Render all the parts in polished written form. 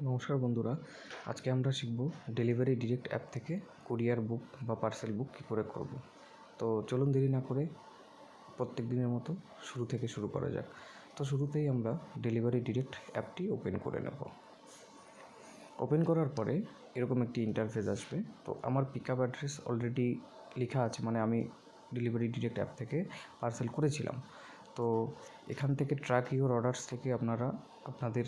নমস্কার বন্ধুরা, আজকে আমরা শিখব ডেলিভারি ডিরেক্ট অ্যাপ থেকে কুরিয়ার বুক বা পার্সেল বুক কী করে করব। তো চলুন দেরি না করে প্রত্যেক দিনের মতো শুরু থেকে শুরু করা যাক। তো শুরুতেই আমরা ডেলিভারি ডিরেক্ট অ্যাপটি ওপেন করে নেব। ওপেন করার পরে এরকম একটি ইন্টারফেস আসবে। তো আমার পিক আপ অ্যাড্রেস অলরেডি লেখা আছে, মানে আমি ডেলিভারি ডিরেক্ট অ্যাপ থেকে পার্সেল করেছিলাম। তো এখান থেকে ট্র্যাক ইউর অর্ডার্স থেকে আপনারা আপনাদের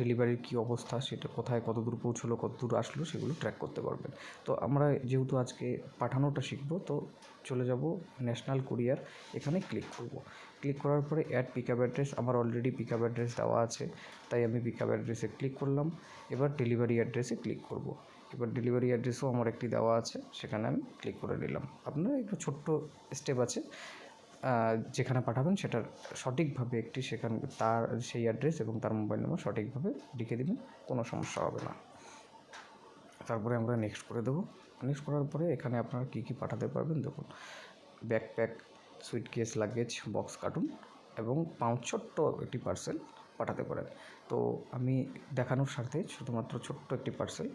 ডেলিভারির কী অবস্থা, সেটা কোথায় কতদূর পৌঁছলো, কতদূর আসলো, সেগুলো ট্র্যাক করতে পারবেন। তো আমরা যেহেতু আজকে পাঠানোটা শিখব, তো চলে যাব ন্যাশনাল কুরিয়ার, এখানে ক্লিক করব। ক্লিক করার পরে অ্যাড পিক আপ অ্যাড্রেস, আমার অলরেডি পিক আপ অ্যাড্রেস দেওয়া আছে, তাই আমি পিক আপ অ্যাড্রেসে ক্লিক করলাম। এবার ডেলিভারি অ্যাড্রেসে ক্লিক করব। এবার ডেলিভারি অ্যাড্রেসও আমার একটি দেওয়া আছে, সেখানে আমি ক্লিক করে নিলাম। আপনার একটু ছোট্ট স্টেপ আছে, যেখানে পাঠাবেন সেটার সঠিকভাবে একটি সেখানে তার সেই অ্যাড্রেস এবং তার মোবাইল নম্বর সঠিকভাবে লিখে দেবেন, কোনো সমস্যা হবে না। তারপরে আমরা নেক্সট করে দেবো। নেক্সট করার পরে এখানে আপনারা কী কী পাঠাতে পারবেন দেখুন, ব্যাকপ্যাক, সুইটকেস, লাগেজ, বক্স, কার্টুন এবং পাউচ ছোট্ট একটি পার্সেল পাঠাতে পারেন। তো আমি দেখানোর স্বার্থে শুধুমাত্র ছোট্ট একটি পার্সেল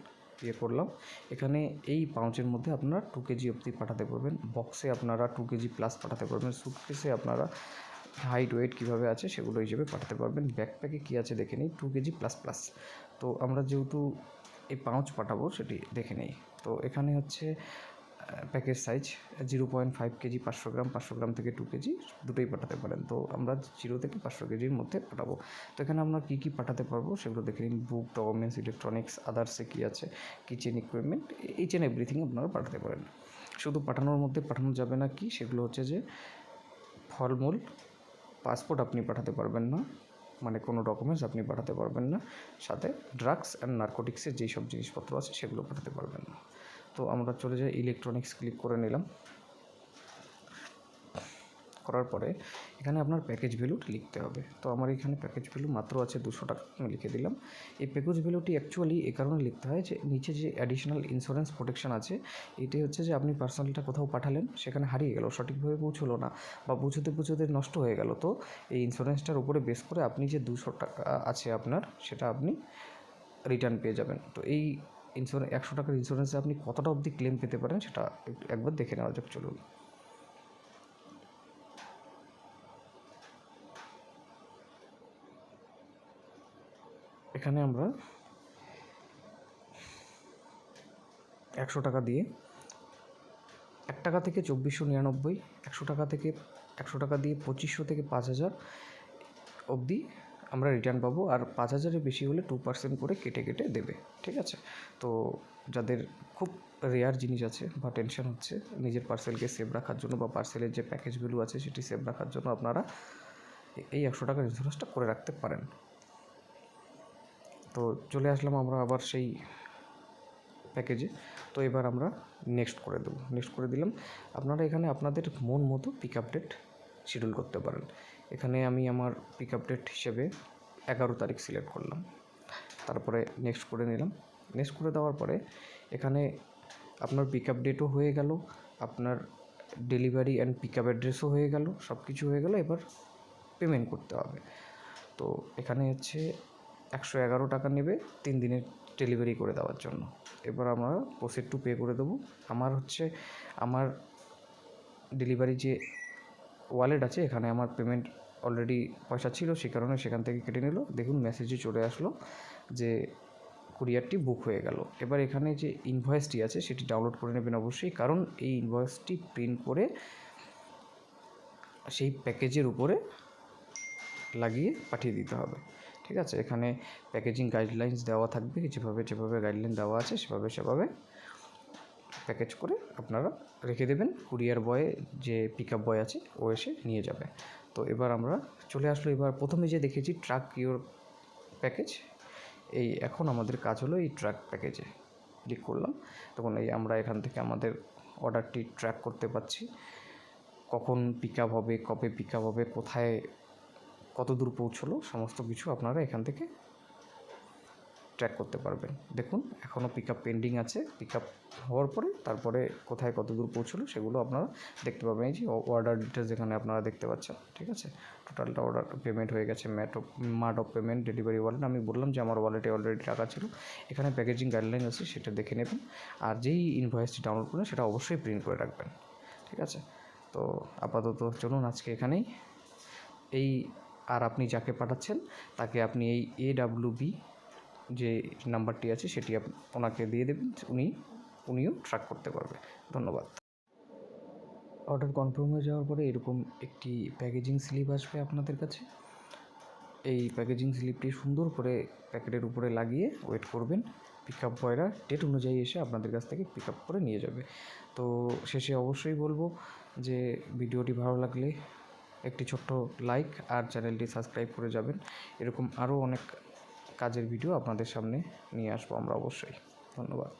করলাম। এখানে এই পাউচের মধ্যে আপনারা 2 কেজি অবধি পাঠাতে পারবেন, বক্সে আপনারা 2 কেজি প্লাস পাঠাতে পারবেন, সুটকেসে আপনারা হাইট ওয়েট কীভাবে আছে সেগুলো হিসেবে পাঠাতে পারবেন, ব্যাকপ্যাকে কী আছে দেখে নিই, 2 কেজি প্লাস প্লাস। তো আমরা যেহেতু এই পাউচ পাঠাবো সেটি দেখে নিই। তো এখানে হচ্ছে প্যাকেজ সাইজ 0.5 কেজি, 500 গ্রাম, 500 গ্রাম থেকে 2 কেজি দুটোই পাঠাতে পারেন। তো আমরা 0 থেকে 500 কেজির মধ্যে পাঠাবো। তো এখানে আমরা কী কী পাঠাতে পারবো সেগুলো দেখে নিন, বুক, ডকুমেন্টস, ইলেকট্রনিক্স, আদার্সে কী আছে, kitchen equipment, H and everything আপনারা পাঠাতে পারেন। শুধু পাঠানোর মধ্যে পাঠানো যাবে না কি, সেগুলো হচ্ছে যে ফলমূল, পাসপোর্ট আপনি পাঠাতে পারবেন না, মানে কোনো ডকুমেন্টস আপনি পাঠাতে পারবেন না, সাথে ড্রাগস অ্যান্ড নার্কোটিক্সের যেই সব জিনিসপত্র আছে সেগুলো পাঠাতে পারবেন না। তো আমরা চলে যাই ইলেকট্রনিক্স, ক্লিক করে নিলাম। করার পরে এখানে আপনার প্যাকেজ ভ্যালুটি লিখতে হবে। তো আমার এখানে প্যাকেজ ভ্যালু মাত্র আছে 200 টাকা, আমি লিখে দিলাম। এই প্যাকেজ ভ্যালুটি অ্যাকচুয়ালি এ কারণে লিখতে হয় যে নিচে যে অ্যাডিশনাল ইন্স্যুরেন্স প্রোটেকশন আছে, এটাই হচ্ছে যে আপনি পার্সেলটা কোথাও পাঠালেন, সেখানে হারিয়ে গেল, সঠিকভাবে পৌঁছলো না বা পৌঁছতে নষ্ট হয়ে গেল, তো এই ইন্স্যুরেন্সটার উপরে বেস করে আপনি যে 200 টাকা আছে আপনার, সেটা আপনি রিটার্ন পেয়ে যাবেন। তো এই 100 টাকার ইন্স্যুরেন্সে আপনি কতটা অবধি ক্লেম পেতে পারেন সেটা একবার দেখে নেওয়া যাক, চলুন। এখানে আমরা 100 টাকা দিয়ে 1 টাকা থেকে 2499, 100 টাকা থেকে 100 টাকা দিয়ে 2500 থেকে 5000 অবধি আমরা রিটার্ন পাবো। আর 5000-এর বেশি হলে 2% করে কেটে দেবে, ঠিক আছে। তো যাদের খুব রেয়ার জিনিস আছে বা টেনশন হচ্ছে নিজের পার্সেলকে সেভ রাখার জন্য বা পার্সেলের যে প্যাকেজ ভ্যালু আছে সেটি সেভ রাখার জন্য, আপনারা এই 100 টাকার ইন্স্যুরেন্সটা করে রাখতে পারেন। তো চলে আসলাম আমরা আবার সেই প্যাকেজে। তো এবার আমরা নেক্সট করে দেবো, নেক্সট করে দিলাম। আপনারা এখানে আপনাদের মন মতো পিক আপ ডেট শিডিউল করতে পারেন। এখানে আমি আমার পিক আপ ডেট হিসেবে 11 তারিখ সিলেক্ট করলাম, তারপরে নেক্সট করে নিলাম। নেক্সট করে দেওয়ার পরে এখানে আপনার পিক আপ ডেটও হয়ে গেল, আপনার ডেলিভারি অ্যান্ড পিক আপ অ্যাড্রেসও হয়ে গেল, সব কিছু হয়ে গেল। এবার পেমেন্ট করতে হবে। তো এখানে হচ্ছে 111 টাকা নেবে 3 দিনের ডেলিভারি করে দেওয়ার জন্য। এবার আমরা প্রসিড টু পে করে দেবো। আমার ডেলিভারি যে ওয়ালেট আছে, এখানে আমার পেমেন্ট অলরেডি পয়সা ছিল, সেই কারণে সেখান থেকে কেটে নিল। দেখুন মেসেজে চলে আসলো যে কুরিয়ারটি বুক হয়ে গেল। এবার এখানে যে ইনভয়েসটি আছে সেটি ডাউনলোড করে নেবেন অবশ্যই, কারণ এই ইনভয়েসটি প্রিন্ট করে সেই প্যাকেজের উপরে লাগিয়ে পাঠিয়ে দিতে হবে, ঠিক আছে। এখানে প্যাকেজিং গাইডলাইন্স দেওয়া থাকবে, যেভাবে গাইডলাইন দেওয়া আছে সেভাবে প্যাকেজ করে আপনারা রেখে দেবেন। কুরিয়ার বয় যে পিক আপ বয় আছে ও এসে নিয়ে যাবে। তো এবার আমরা চলে আসলো, এবার প্রথমে যে দেখেছি ট্র্যাক ইউর প্যাকেজ, এই এখন আমাদের কাজ হলো এই ট্র্যাক প্যাকেজে ক্লিক করলাম। তখন এই আমরা এখান থেকে আমাদের অর্ডারটি ট্র্যাক করতে পারছি, কখন পিক আপ হবে, কবে পিক আপ হবে, কোথায় কত দূর পৌঁছলো, সমস্ত কিছু আপনারা এখান থেকে ট্র্যাক করতে পারবেন। দেখুন এখনও পিক আপ পেন্ডিং আছে, পিক আপ হওয়ার পরে তারপরে কোথায় কত দূর পৌঁছলো সেগুলো আপনারা দেখতে পাবেন। এই যে অর্ডার ডিটেলস যেখানে আপনারা দেখতে পাচ্ছেন, ঠিক আছে, টোটালটা অর্ডার পেমেন্ট হয়ে গেছে। Mart of payment, delivery wallet, আমি বললাম যে আমার ওয়ালেটে অলরেডি টাকা ছিল। এখানে প্যাকেজিং গাইডলাইন আছে, সেটা দেখে নেবেন। আর যেই ইনভয়েসটি ডাউনলোড করবেন সেটা অবশ্যই প্রিন্ট করে রাখবেন, ঠিক আছে। তো আপাতত চলুন আজকে এখানেই আর আপনি যাকে পাঠাচ্ছেন তাকে আপনি এই AWB যে নাম্বারটি আছে সেটি ওনাকে দিয়ে দেবেন, উনিও ট্র্যাক করতে পারবে। ধন্যবাদ। অর্ডার কনফার্ম হয়ে যাওয়ার পরে এরকম একটি প্যাকেজিং স্লিপ আসবে আপনাদের কাছে। এই প্যাকেজিং স্লিপটি সুন্দর করে প্যাকেটের উপরে লাগিয়ে ওয়েট করবেন। পিক আপ বয়রা ডেট অনুযায়ী এসে আপনাদের কাছ থেকে পিক আপ করে নিয়ে যাবে। তো শেষে অবশ্যই বলবো যে ভিডিওটি ভালো লাগলে একটি ছোট্ট লাইক আর চ্যানেলটি সাবস্ক্রাইব করে যাবেন। এরকম আরও অনেক কাজের ভিডিও আপনাদের সামনে নিয়ে আসবো আমরা অবশ্যই। ধন্যবাদ।